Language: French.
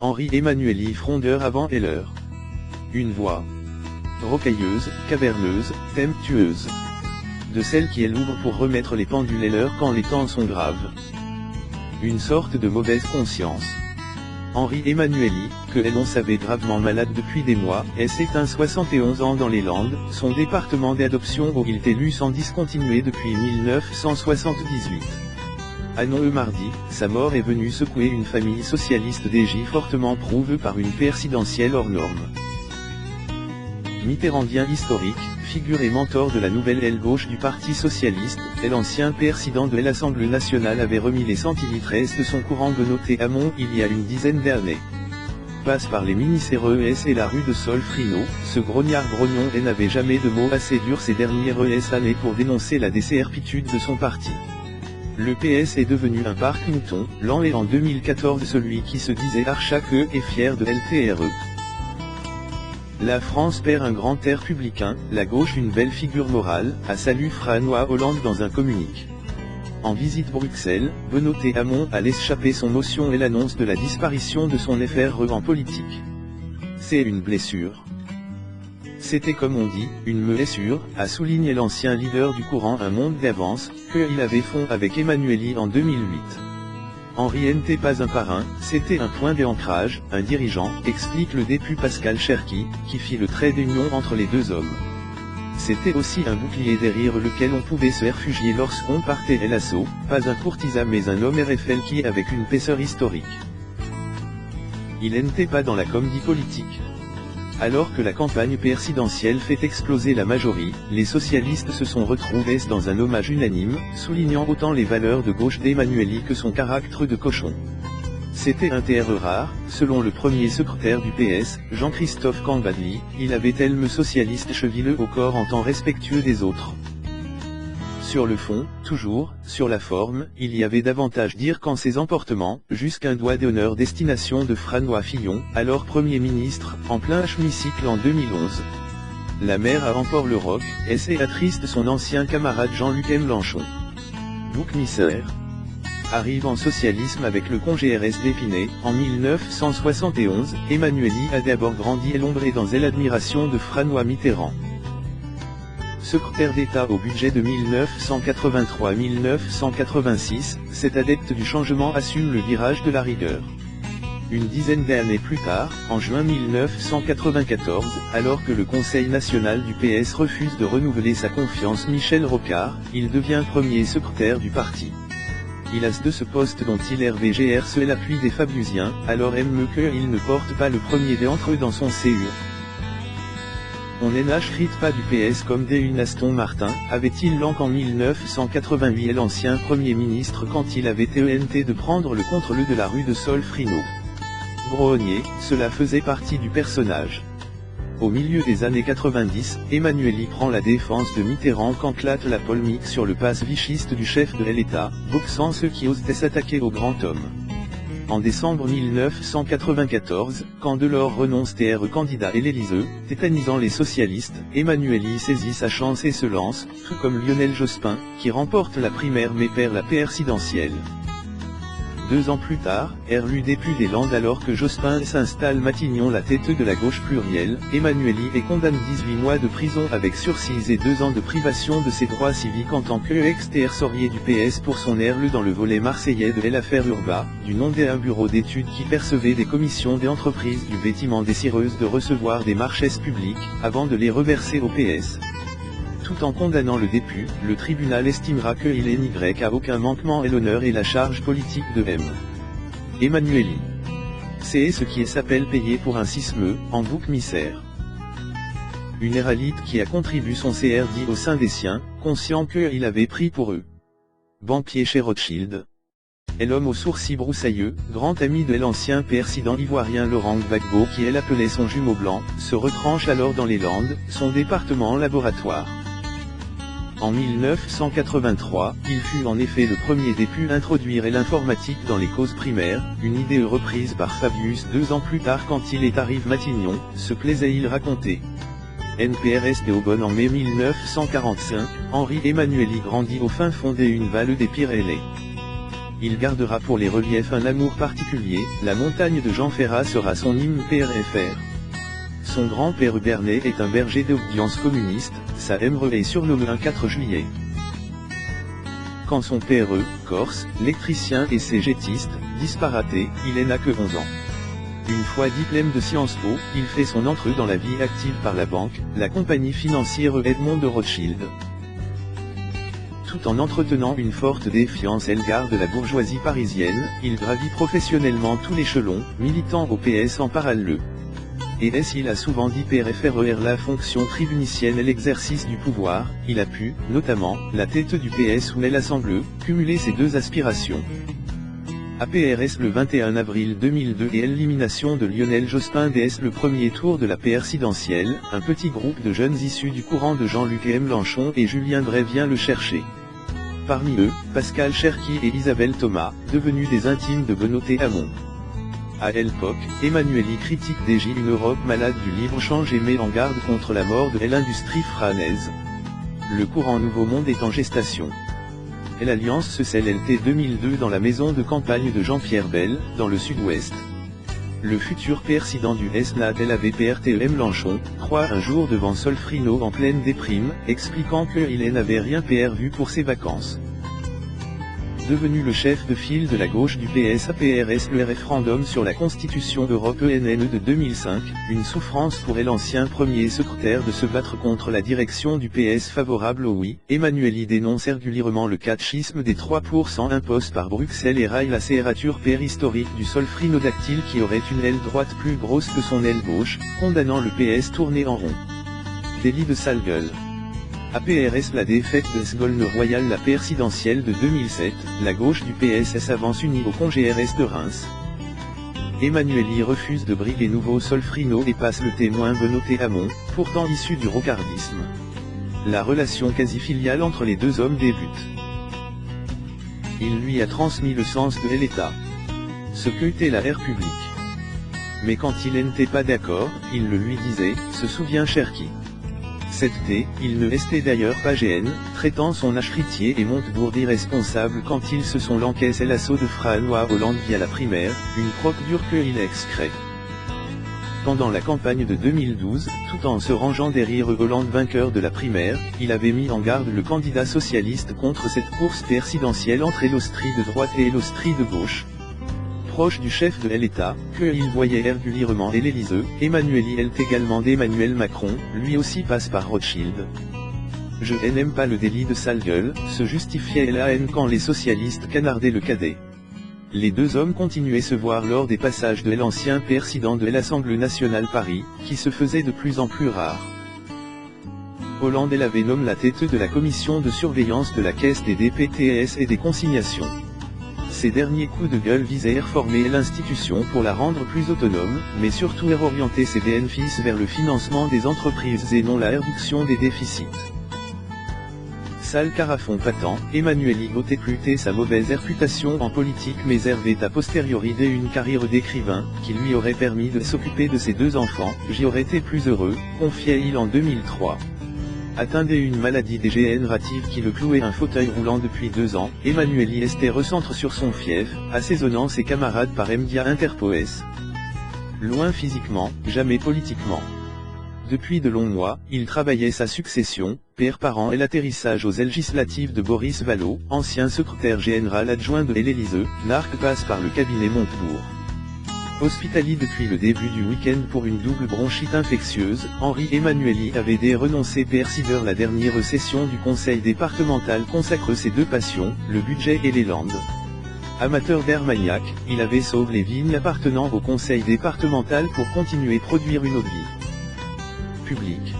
Henri Emmanuelli, frondeur avant et l'heure. Une voix rocailleuse, caverneuse, temptueuse. De celle qui elle ouvre pour remettre les pendules et l'heure quand les temps sont graves. Une sorte de mauvaise conscience. Henri Emmanuelli, que l'on savait gravement malade depuis des mois, est éteint 71 ans dans les Landes, son département d'adoption où il était lu sans discontinuer depuis 1978. Annonce mardi, sa mort est venue secouer une famille socialiste déjà fortement prouvée par une présidentielle hors norme. Mitterrandien historique, figure et mentor de la nouvelle aile gauche du Parti socialiste, et l'ancien président de l'Assemblée nationale avait remis les centilitres de son courant de noté Hamon il y a une dizaine d'années. Passe par les ministères ES et la rue de Solferino, ce grognard grognon et n'avait jamais de mots assez durs ces dernières années pour dénoncer la décrépitude de son parti. Le PS est devenu un parc mouton, lent et en 2014 celui qui se disait archaqueux et fier de LTRE. La France perd un grand air républicain, la gauche une belle figure morale, a salué François Hollande dans un communiqué. En visite Bruxelles, Benoît Hamon a laissé échapper son motion et l'annonce de la disparition de son FRE en politique. C'est une blessure. C'était comme on dit, une blessure, a souligné l'ancien leader du courant Un Monde d'Avance, qu'il avait fond avec Emmanuelli en 2008. Henri n'était pas un parrain, c'était un point d'ancrage, un dirigeant, explique le député Pascal Cherki, qui fit le trait d'union entre les deux hommes. C'était aussi un bouclier derrière lequel on pouvait se réfugier lorsqu'on partait à l'assaut, pas un courtisan mais un homme RFL qui avec une épaisseur historique. Il n'était pas dans la comédie politique. Alors que la campagne présidentielle fait exploser la majorité, les socialistes se sont retrouvés dans un hommage unanime, soulignant autant les valeurs de gauche d'Emmanuelli que son caractère de cochon. C'était un TRE rare, selon le premier secrétaire du PS, Jean-Christophe Cambadély, il avait tel socialiste chevilleux au corps en temps respectueux des autres. Sur le fond, toujours, sur la forme, il y avait davantage dire qu'en ses emportements, jusqu'un doigt d'honneur destination de François Fillon, alors Premier ministre, en plein hémicycle en 2011. La mère a encore le roc, et c'est attriste son ancien camarade Jean-Luc Mélenchon. Bouc-missaire arrive en socialisme avec le congé RS d'Épinay, en 1971, Emmanuelli a d'abord grandi et l'ombré dans l'admiration de François Mitterrand. Secrétaire d'État au budget de 1983-1986, cet adepte du changement assume le virage de la rigueur. Une dizaine d'années plus tard, en juin 1994, alors que le Conseil national du PS refuse de renouveler sa confiance Michel Rocard, il devient premier secrétaire du parti. Il a de ce poste dont il RVGR et l'appui des Fabusiens, alors même qu'il ne porte pas le premier d'entre eux dans son CU. On n'écrit pas du PS comme des Aston Martin, avait-il l'an qu'en 1988 l'ancien Premier ministre quand il avait tenté de prendre le contrôle de la rue de Solferino. Grognier, cela faisait partie du personnage. Au milieu des années 90, Emmanuelli prend la défense de Mitterrand quand éclate la polémique sur le passe vichiste du chef de l'État, boxant ceux qui osaient s'attaquer au grand homme. En décembre 1994, quand Delors renonce TRE candidat à l'Élysée, tétanisant les socialistes, Emmanuelli saisit sa chance et se lance, tout comme Lionel Jospin, qui remporte la primaire mais perd la présidentielle. 2 ans plus tard, élu député des Landes alors que Jospin s'installe Matignon la tête de la gauche plurielle, Emmanuelli est condamné 18 mois de prison avec sursis et 2 ans de privation de ses droits civiques en tant que ex-trésorier du PS pour son RLE dans le volet marseillais de l'affaire Urba, du nom d'un bureau d'études qui percevait des commissions des entreprises du bâtiment désireuse de recevoir des marchés publics, avant de les reverser au PS. Tout en condamnant le député, le tribunal estimera qu'il n'y a aucun manquement et l'honneur et la charge politique de M. Emmanuelli. C'est ce qui s'appelle payer pour un sisme, en bouc-missaire. Une éralite qui a contribué son CRD au sein des siens, conscient qu'il avait pris pour eux. Banquier chez Rothschild. Et l'homme aux sourcils broussailleux, grand ami de l'ancien président ivoirien Laurent Gbagbo qui l'appelait son jumeau blanc, se retranche alors dans les Landes, son département laboratoire. En 1983, il fut en effet le premier député à introduire l'informatique dans les causes primaires, une idée reprise par Fabius 2 ans plus tard quand il est arrivé Matignon, se plaisait-il raconter. NPRS de Aubonne en mai 1945, Henri Emmanuelli grandit au fin fond d'une vallée des Pyrénées. Il gardera pour les reliefs un amour particulier, la montagne de Jean Ferrat sera son hymne PRFR. Son grand-père Bernet est un berger d'obédience communiste, sa MRE est surnommée un 4 juillet. Quand son père, corse, électricien et cégétiste, disparaté, il n'a que 11 ans. Une fois diplôme de Sciences Po, il fait son entrée dans la vie active par la banque, la compagnie financière Edmond de Rothschild. Tout en entretenant une forte défiance à l'égard de la bourgeoisie parisienne, il gravit professionnellement tout l'échelon, militant au PS en parallèle. Et il a souvent dit PRFR la fonction tribunicienne et l'exercice du pouvoir, il a pu, notamment, la tête du PS ou l'Assemblée, cumuler ces deux aspirations. APRS le 21 avril 2002 et élimination de Lionel Jospin DS le premier tour de la présidentielle, un petit groupe de jeunes issus du courant de Jean-Luc Mélenchon et Julien Drey vient le chercher. Parmi eux, Pascal Cherki et Isabelle Thomas, devenus des intimes de Benoît Hamon. À l'époque, Emmanueli critique déjà une Europe malade du libre-échange et met en garde contre la mort de l'industrie franaise. Le courant Nouveau Monde est en gestation. L'alliance se scelle LT 2002 dans la maison de campagne de Jean-Pierre Bel, dans le sud-ouest. Le futur président du SNAD LAVPRTE Mélenchon, croit un jour devant Solfrino en pleine déprime, expliquant qu'il n'avait rien prévu pour ses vacances. Devenu le chef de file de la gauche du PS APRS, le référendum sur la Constitution européenne de 2005, une souffrance pour l'ancien premier secrétaire de se battre contre la direction du PS favorable au oui. Emmanueli dénonce régulièrement le catchisme des 3% imposés par Bruxelles et raille la serrature préhistorique du solfrinodactyle qui aurait une aile droite plus grosse que son aile gauche, condamnant le PS tourné en rond. Délit de sale gueule. APRS la défaite de Ségolène Royal la présidentielle de 2007, la gauche du PS s'avance unie au congé RS de Reims. Emmanueli refuse de briguer nouveau Solfrino et passe le témoin Benoît Hamon, pourtant issu du rocardisme. La relation quasi-filiale entre les deux hommes débute. Il lui a transmis le sens de l'État. Ce qu'était la République. Mais quand il n'était pas d'accord, il le lui disait, se souvient Cherki. Cette thé, il ne restait d'ailleurs pas GN, traitant son achritier et Montebourg d'irresponsable quand ils se sont l'encaissé l'assaut de François Hollande via la primaire, une procédure qu'il excrée. Pendant la campagne de 2012, tout en se rangeant derrière Hollande vainqueur de la primaire, il avait mis en garde le candidat socialiste contre cette course présidentielle entre l'Austrie de droite et l'Austrie de gauche. Proche du chef de l'État, qu'il voyait régulièrement et l'Élysée, Emmanueli est également d'Emmanuel Macron, lui aussi passe par Rothschild. Je n'aime pas le délit de sale gueule, se justifiait la haine quand les socialistes canardaient le cadet. Les deux hommes continuaient se voir lors des passages de l'ancien président de l'Assemblée nationale Paris, qui se faisait de plus en plus rare. Hollande avait nommé la tête de la commission de surveillance de la caisse des DPTS et des consignations. Ces derniers coups de gueule visaient à reformer l'institution pour la rendre plus autonome, mais surtout à orienter ses bénéfices vers le financement des entreprises et non la réduction des déficits. Sale carafon patent, Emmanueli ôtait plus sa mauvaise réputation en politique mais hervait a posteriori une carrière d'écrivain, qui lui aurait permis de s'occuper de ses deux enfants. J'y aurais été plus heureux, confiait-il en 2003. Atteint d'une maladie dégénérative qui le clouait un fauteuil roulant depuis 2 ans, Emmanueli restait recentre sur son fief, assaisonnant ses camarades par Mdia Interpoes. Loin physiquement, jamais politiquement. Depuis de longs mois, il travaillait sa succession, préparant l'atterrissage aux législatives de Boris Vallaud, ancien secrétaire général adjoint de l'Élysée. Narc passe par le cabinet Montebourg. Hospitalisé depuis le début du week-end pour une double bronchite infectieuse, Henri Emmanueli avait renoncé président la dernière session du conseil départemental consacre ses deux passions, le budget et les landes. Amateur d'air maniaque, il avait sauvé les vignes appartenant au conseil départemental pour continuer produire une eau de vie. Public.